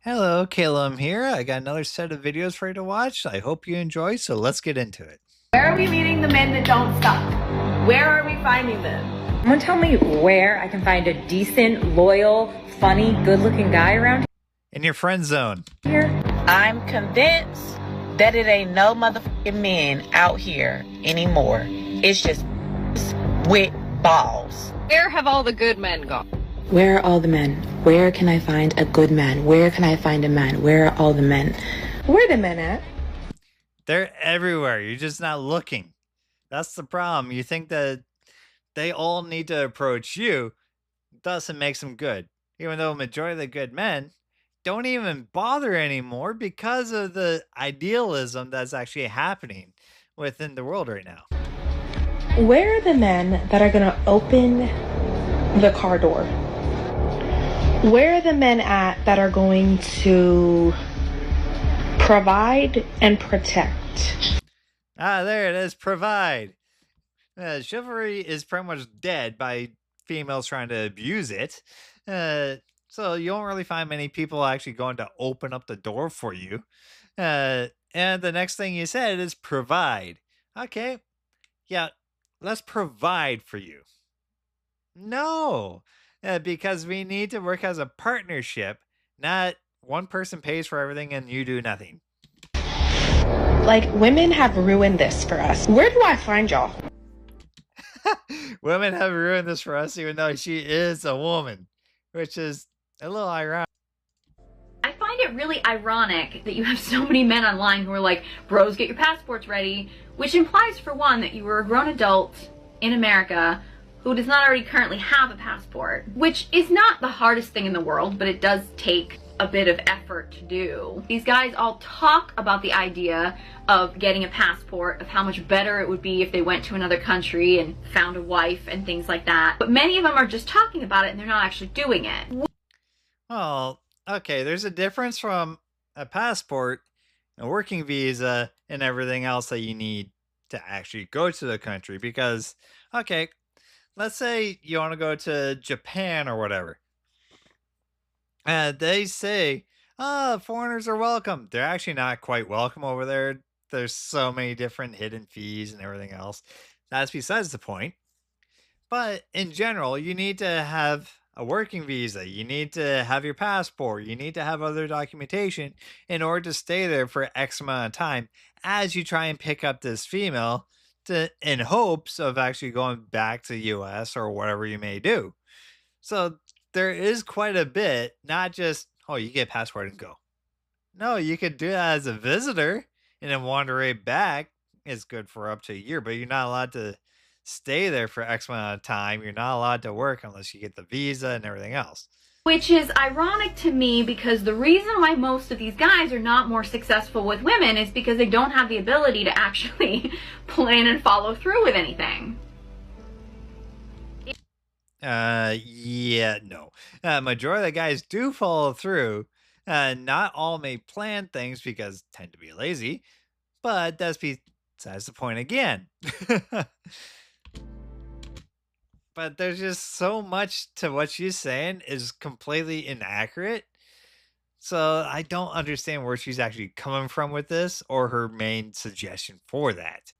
Hello, Calum here. I got another set of videos for you to watch. I hope you enjoy, so let's get into it. Where are we meeting the men that don't stop? Where are we finding them? Someone tell me where I can find a decent, loyal, funny, good-looking guy around In your friend zone. here. I'm convinced that it ain't no motherfucking men out here anymore. It's just with balls. Where have all the good men gone? Where are all the men? Where can I find a good man? Where can I find a man? Where are all the men? Where the men at? They're everywhere. You're just not looking. That's the problem. You think that they all need to approach you. Doesn't make them good. Even though a majority of the good men don't even bother anymore because of the idealism that's actually happening within the world right now. Where are the men that are going to open the car door? Where are the men at that are going to provide and protect? Ah, there it is. Provide. Chivalry is pretty much dead by females trying to abuse it. So you don't really find many people actually going to open up the door for you. And the next thing you said is provide. Okay. Yeah, let's provide for you. No, because we need to work as a partnership, not one person pays for everything and you do nothing. Like, women have ruined this for us. Where do I find y'all? Women have ruined this for us, even though she is a woman, which is a little ironic. I find it really ironic that you have so many men online who are like, bros, get your passports ready, which implies, for one, that you were a grown adult in America who does not already currently have a passport, which is not the hardest thing in the world, but it does take a bit of effort to do. These guys all talk about the idea of getting a passport, of how much better it would be if they went to another country and found a wife and things like that. But many of them are just talking about it and they're not actually doing it. Well, okay, there's a difference from a passport, a working visa, and everything else that you need to actually go to the country. Because, okay, let's say you want to go to Japan or whatever. They say, foreigners are welcome. They're actually not quite welcome over there. There's so many different hidden fees and everything else. That's besides the point. But in general, you need to have a working visa. You need to have your passport. You need to have other documentation in order to stay there for X amount of time as you try and pick up this female in hopes of actually going back to the US or whatever you may do. So there is quite a bit, not just, oh, you get a passport and go. No, you could do that as a visitor and then wander right back. It's good for up to a year, but you're not allowed to stay there for X amount of time. You're not allowed to work unless you get the visa and everything else. Which is ironic to me because the reason why most of these guys are not more successful with women is because they don't have the ability to actually plan and follow through with anything. Yeah, no. Majority of the guys do follow through. Not all may plan things because tend to be lazy, but that's besides the point again. But there's just so much to what she's saying is completely inaccurate. So I don't understand where she's actually coming from with this or her main suggestion for that.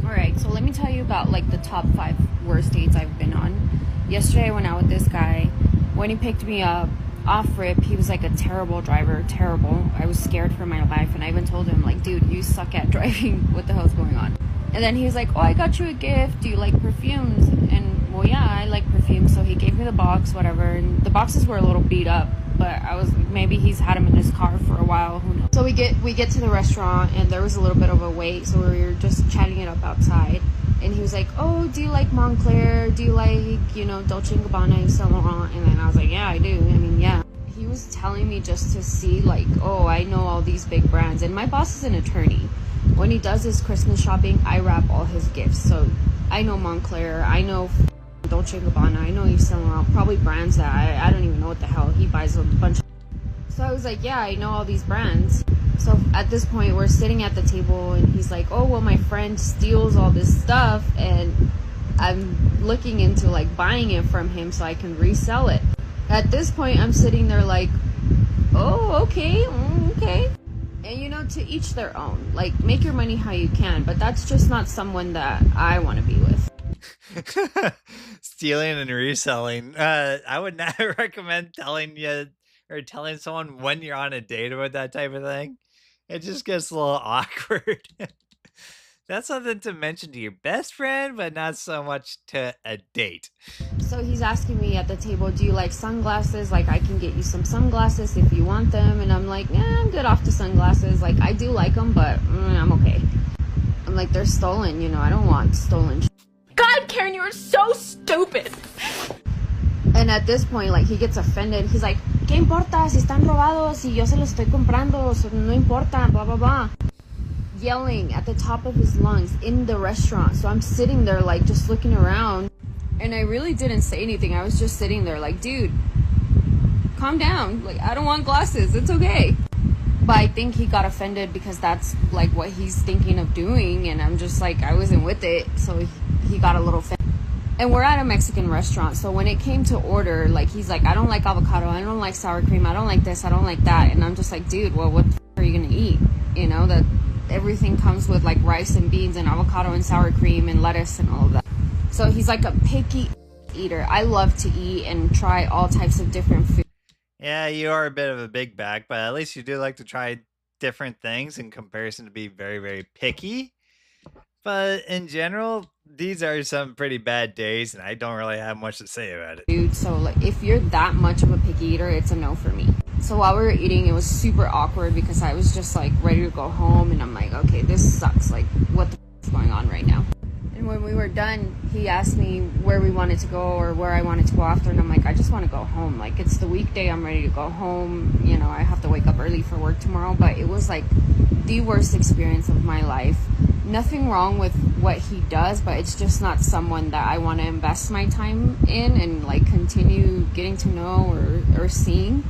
Alright, so let me tell you about like the top 5 worst dates I've been on. Yesterday I went out with this guy. When he picked me up off rip, he was like a terrible driver, terrible. I was scared for my life and I even told him like, dude, you suck at driving, what the hell's going on? And then he was like, oh, I got you a gift, do you like perfumes? And well, yeah, I like perfumes. So he gave me the box, whatever, and the boxes were a little beat up, but I was like, maybe he's had them in his car for a while, who knows. So we get to the restaurant and there was a little bit of a wait, so we were just chatting it up outside. And he was like, oh, do you like Montclair? Do you like, you know, Dolce & Gabbana and Saint Laurent? And then I was like, yeah, I do. I mean, yeah. He was telling me just to see, like, oh, I know all these big brands. And my boss is an attorney. When he does his Christmas shopping, I wrap all his gifts. So I know Montclair, I know Dolce & Gabbana, I know Yves Saint Laurent, probably brands that I don't even know what the hell. He buys a bunch of. So I was like, yeah, I know all these brands. So at this point, we're sitting at the table and he's like, oh, well, my friend steals all this stuff and I'm looking into like buying it from him so I can resell it. At this point, I'm sitting there like, oh, okay, okay. And you know, to each their own. Like, make your money how you can, but that's just not someone that I want to be with. Stealing and reselling. I would not recommend telling you or telling someone when you're on a date about that type of thing. It just gets a little awkward. That's something to mention to your best friend, but not so much to a date. So he's asking me at the table, do you like sunglasses? Like, I can get you some sunglasses if you want them. And I'm like, yeah, I'm good off the sunglasses. Like, I do like them, but I'm okay. I'm like, they're stolen, you know, I don't want stolen. God, Karen, you are so stupid. And at this point, like, he gets offended. He's like, ¿qué importa si están robados? Si yo se los estoy comprando, so no importa, blah, blah, blah. Yelling at the top of his lungs in the restaurant. So I'm sitting there, like, just looking around. And I really didn't say anything. I was just sitting there like, dude, calm down. Like, I don't want glasses. It's okay. But I think he got offended because that's, like, what he's thinking of doing. And I'm just like, I wasn't with it. So he got a little offended. And we're at a Mexican restaurant. So when it came to order, like, he's like, I don't like avocado. I don't like sour cream. I don't like this. I don't like that. And I'm just like, dude, well, what the are you going to eat? You know, that everything comes with, like, rice and beans and avocado and sour cream and lettuce and all of that. So he's like a picky eater. I love to eat and try all types of different food. Yeah, you are a bit of a big bag, but at least you do like to try different things in comparison to be very, very picky. But in general, these are some pretty bad days, and I don't really have much to say about it. Dude, so, like, if you're that much of a picky eater, it's a no for me. So while we were eating, it was super awkward because I was just, like, ready to go home, and I'm like, okay, this sucks. Like, what the is going on right now? And when we were done, he asked me where we wanted to go or where I wanted to go after, and I'm like, I just want to go home. Like, it's the weekday, I'm ready to go home. You know, I have to wake up early for work tomorrow, but it was, like, the worst experience of my life. Nothing wrong with what he does, but it's just not someone that I want to invest my time in and, like, continue getting to know or seeing.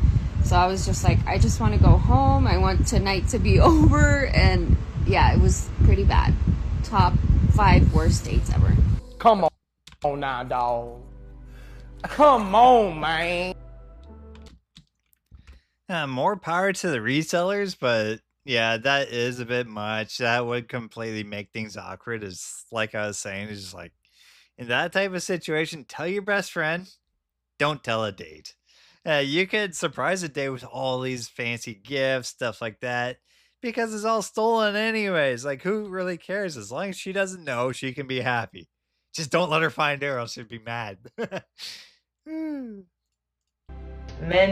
So I was just like, I just want to go home. I want tonight to be over. And yeah, it was pretty bad. Top 5 worst dates ever. Come on now, dog. Come on, man. More power to the resellers, but yeah, that is a bit much. That would completely make things awkward. Is like I was saying, it's just like in that type of situation, tell your best friend, don't tell a date. You could surprise a date with all these fancy gifts, stuff like that, because it's all stolen anyways. Like, who really cares? As long as she doesn't know, she can be happy. Just don't let her find out, or else she'd be mad. Men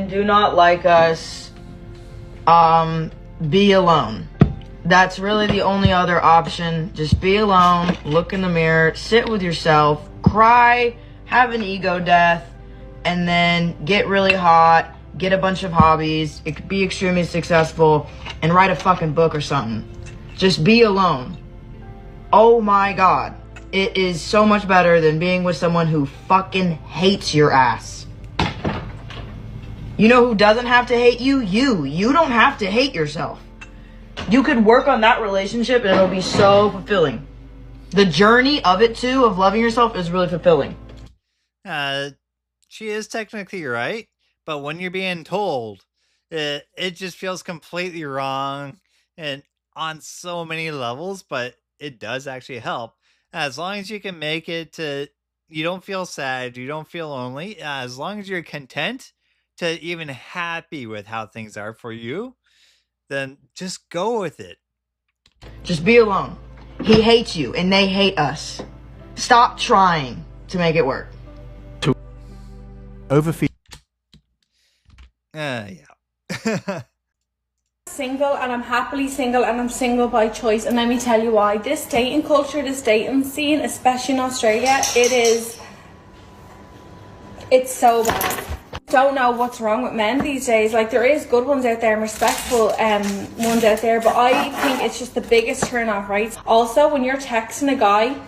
do not like us. Be alone. That's really the only other option. Just be alone, look in the mirror, sit with yourself, cry, have an ego death, and then get really hot, get a bunch of hobbies, it could be extremely successful, and write a fucking book or something. Just be alone. Oh my god. It is so much better than being with someone who fucking hates your ass. You know who doesn't have to hate you? You. You don't have to hate yourself. You could work on that relationship and it'll be so fulfilling. The journey of it too, of loving yourself, is really fulfilling. She is technically right, but when you're being told, it just feels completely wrong and on so many levels, but it does actually help. As long as you can make it to, you don't feel sad, you don't feel lonely, as long as you're content to even happy with how things are for you, then just go with it. Just be alone. He hates you and they hate us. Stop trying to make it work. Overfeed. Yeah. Single, and I'm happily single, and I'm single by choice, and let me tell you why. This dating culture, this dating scene, especially in Australia, it's so bad. Don't know what's wrong with men these days. Like, there is good ones out there and respectful ones out there, but I think it's just the biggest turn off, right? Also, when you're texting a guy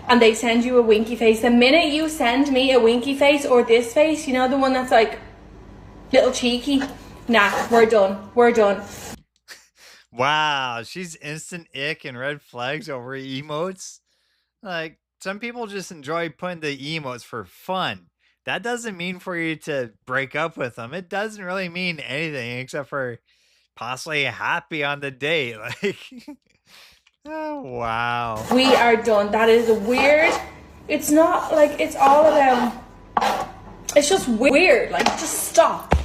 and they send you a winky face, the minute you send me a winky face or this face, you know, the one that's like little cheeky, nah, we're done. Wow, she's instant ick and red flags over emotes. Like, some people just enjoy putting the emotes for fun. that doesn't mean for you to break up with them. It doesn't really mean anything except for possibly happy on the date. Like, oh, wow. We are done. That is weird. It's not like it's all about. It's just weird. Like, just stop.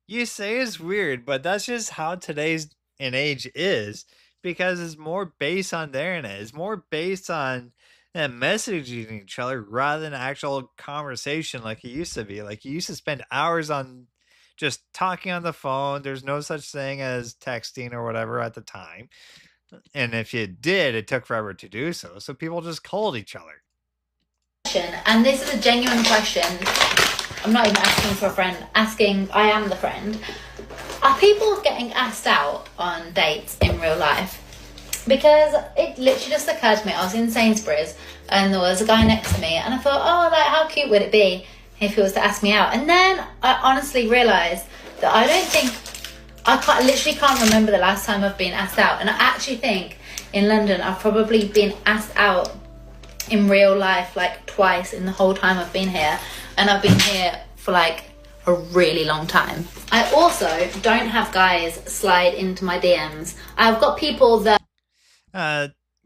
You say it's weird, but that's just how today's and age is because it's more based on the internet. It's more based on messaging each other rather than actual conversation like it used to be. Like you used to spend hours on just talking on the phone. There's no such thing as texting or whatever at the time. And if you did, it took forever to do so. So people just called each other. And this is a genuine question. I'm not even asking for a friend, asking, I am the friend. Are people getting asked out on dates in real life? Because it literally just occurred to me, I was in Sainsbury's and there was a guy next to me and I thought, oh, like how cute would it be if he was to ask me out? And then I honestly realised that I don't think, I literally can't remember the last time I've been asked out. And I actually think in London I've probably been asked out in real life like twice in the whole time I've been here, and I've been here for like a really long time. I also don't have guys slide into my DMs. I've got people that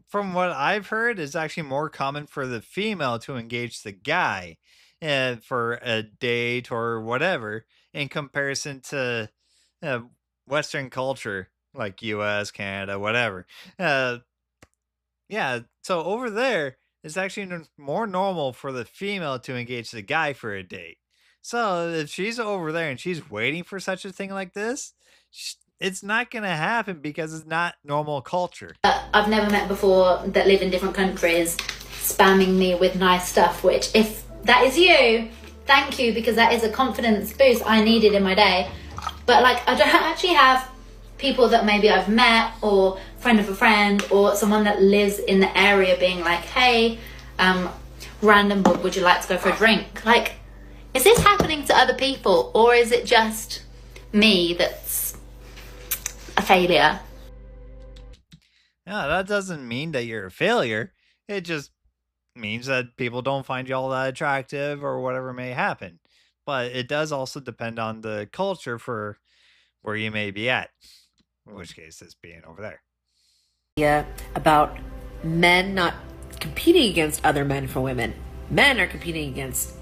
from what I've heard, it's actually more common for the female to engage the guy for a date or whatever in comparison to Western culture like US, Canada, whatever. Yeah, so over there it's actually more normal for the female to engage the guy for a date. So if she's over there and she's waiting for such a thing like this, it's not going to happen because it's not normal culture. I've never met before that live in different countries spamming me with nice stuff, which if that is you, thank you, because that is a confidence boost I needed in my day. But like, I don't actually have people that maybe I've met or friend of a friend or someone that lives in the area being like, hey, random, would you like to go for a drink? Like, is this happening to other people or is it just me that's a failure? No, that doesn't mean that you're a failure. It just means that people don't find you all that attractive or whatever may happen. But it does also depend on the culture for where you may be at. In which case, this being over there. Yeah, about men not competing against other men for women. Men are competing against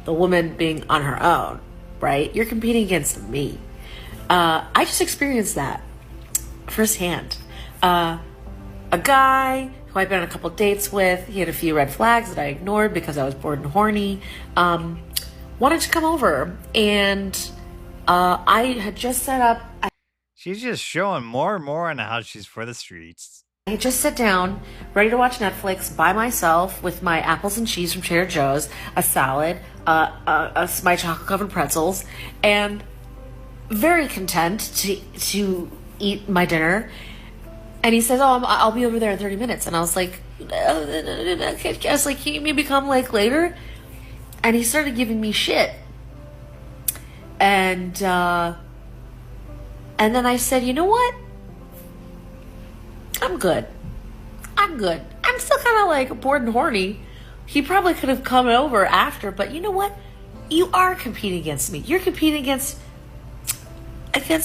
the woman being on her own, right? You're competing against me. I just experienced that firsthand. A guy who I've been on a couple dates with, he had a few red flags that I ignored because I was bored and horny, wanted to come over, and I had just set up... She's just showing more and more on how she's for the streets. I just sat down, ready to watch Netflix by myself with my apples and cheese from Trader Joe's, a salad, my chocolate-covered pretzels, and very content to eat my dinner. And he says, oh, I'll be over there in 30 minutes. And I was like, can you maybe come like later? And he started giving me shit. And then I said, you know what? I'm good. I'm still kind of like bored and horny. He probably could have come over after, but you know what? You are competing against me. You're competing against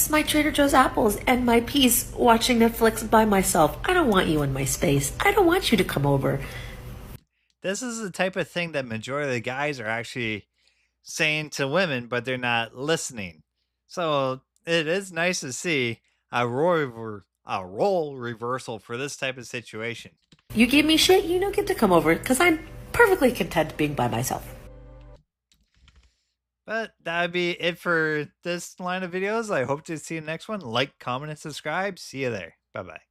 my Trader Joe's apples and my peas watching Netflix by myself. I don't want you in my space. I don't want you to come over. This is the type of thing that majority of the guys are actually saying to women, but they're not listening. So it is nice to see a role reversal for this type of situation. You give me shit, you don't get to come over because I'm perfectly content being by myself. But that would be it for this line of videos. I hope to see you next one. Like, comment, and subscribe. See you there. Bye-bye.